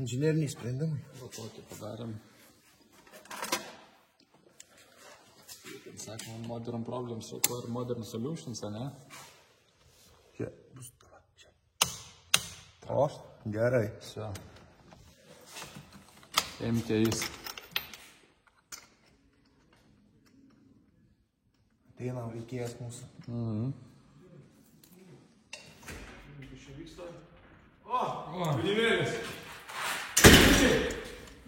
Inžineriniai sprendimai. Va tokį padarėm. Sakoma, modern problems require modern solutions, ne? Čia bus čia. O, gerai. Все. Ėmite jis. Ateina veikėjas mūsų. Pinimėlis.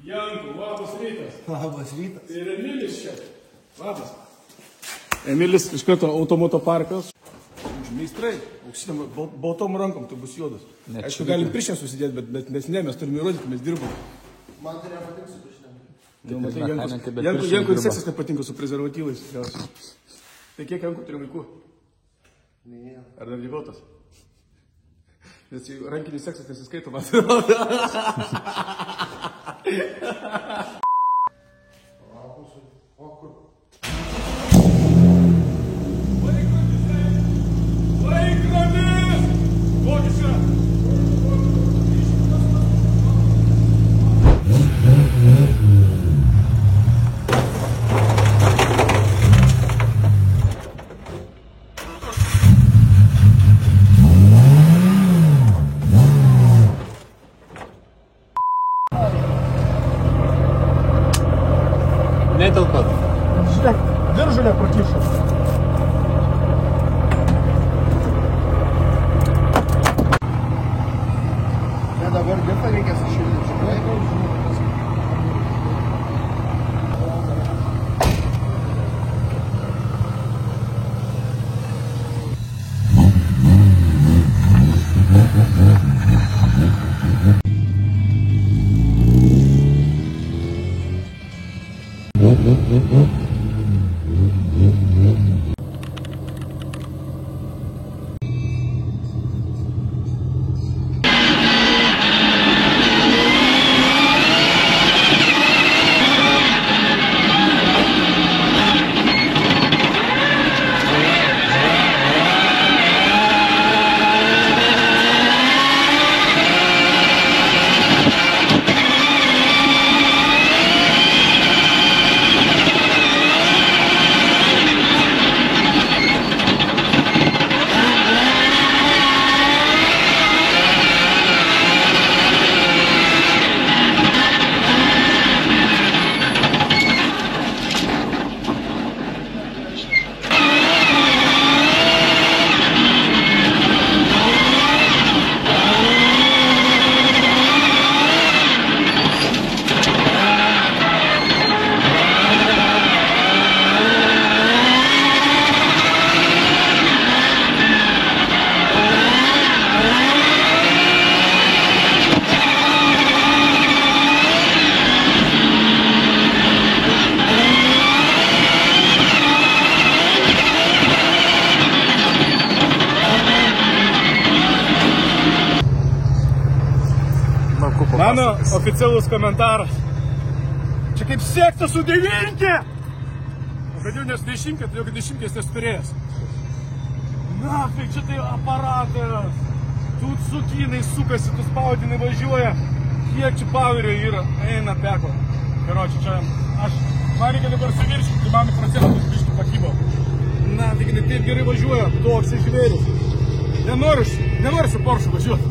Janku, labas rytas. Labas rytas. Ir Emilis čia. Labas. Emilis iš karto automoto parkas. Meistrai, auksiniam baltom rankom, tai bus juodas. Aišku, galim priešėm susidėti, bet mes turime įrodyti, mes dirbam. Man tai nepatinka su priešinėm. Jankui seksas nepatinka su prezervatyvais. Tai kiek Jankų turi vaikų? Ne. Ar dar lygotas? Nes rankinis seksas nesiskaito, man. O kur? Laikrodis! Kokis yra? Netelpat. Žiūrėk, diržulė prakišo. Ne, dabar gifą reikia sušildyti, žinai? Mano oficialus komentaras. Čia kaip sekta su devynkė. Bet jau nesdešimkė, tai jau dešimkės nesturėjęs. Na, tai čia tai aparatas. Tu sukinai sukasi, tu spaudinai važiuoja. Kiek čia powerio yra? Eina peko. Karoči, čia man reikia dabar suvirškinti, mano procentus biškį pakybo. Na, tai taip gerai važiuoja, toks žvėris. Nenoriu su Porsche važiuoti.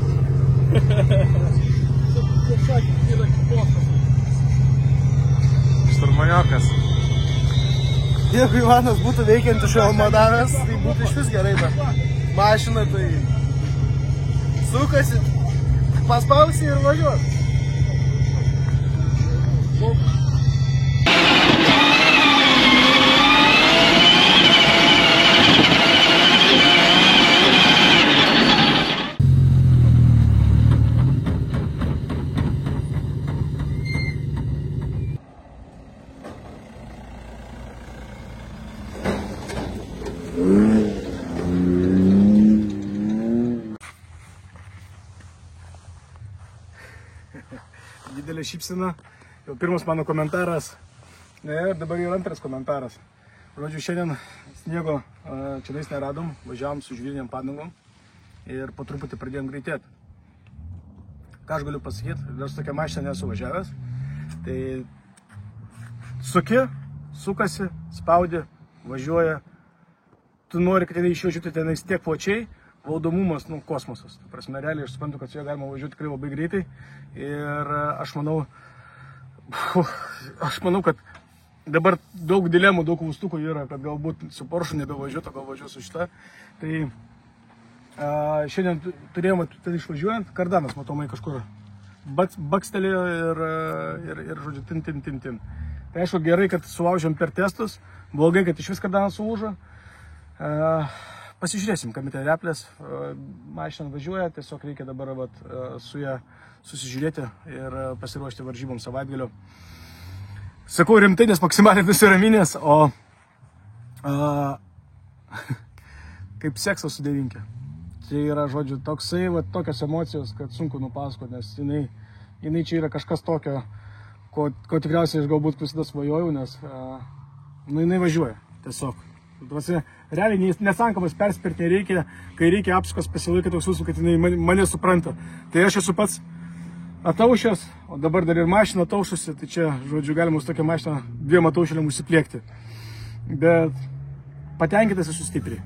Šturmaniokas. Jeigu Ivanas būtų veikiantis šalmą davęs, tai būtų iš vis gerai, bet mašina tai sukasi, paspausi ir važiuos. Didelė šypsena, jau pirmas mano komentaras, ir dabar jau antras komentaras. Žodžiu, šiandien sniego čia neradom, važiavom su žvyriniam padangom ir po truputį pradėjom greitėti. ką aš galiu pasakyti, dar su tokia mašina nesu važiavęs. Tai sukasi, spaudi, važiuoja. Tu nori, kad jinai išvažiuotų tenais tiek plačiai, valdomumas, kosmosas. Ta prasme, realiai aš suprantu, kad su ja galima važiuoti tikrai labai greitai. Ir aš manau, kad dabar daug dilemų, daug klaustukų yra, kad galbūt su Porsche nebevažiuotų, gal važiuosiu su šitą. Tai šiandien turėjome ten išvažiuojant, kardanas matomai kažkur bakstelėjo ir žodžiu, tin. Tai aišku, gerai, kad sulaužėm per testus, blogai, kad iš vis kardanas sulūžo. Pasižiūrėsim, kam tai replės, mašina važiuoja, tiesiog reikia dabar su ją susižiūrėti ir pasiruošti varžyboms savaitgalio. Sakau rimtai, nes maksimaliai nusiraminęs, o kaip seksas su devinkė. Tai yra, žodžiu, toksai, tokios emocijos, kad sunku nupasakoti, nes jinai čia yra kažkas tokio, ko tikriausiai aš galbūt visada svajojau, nes jinai važiuoja, tiesiog. Realiai nesankamas perspirti nereikia, kai reikia apsukos pasilaikyti toks jūsų, kad jinai mane supranta. Tai aš esu pats ataušęs, o dabar dar ir mašina ataušusi, tai čia, žodžiu, galima su tokia mašina 2 ataušėliam užsipliekti. Bet patenkintas esu stipriai.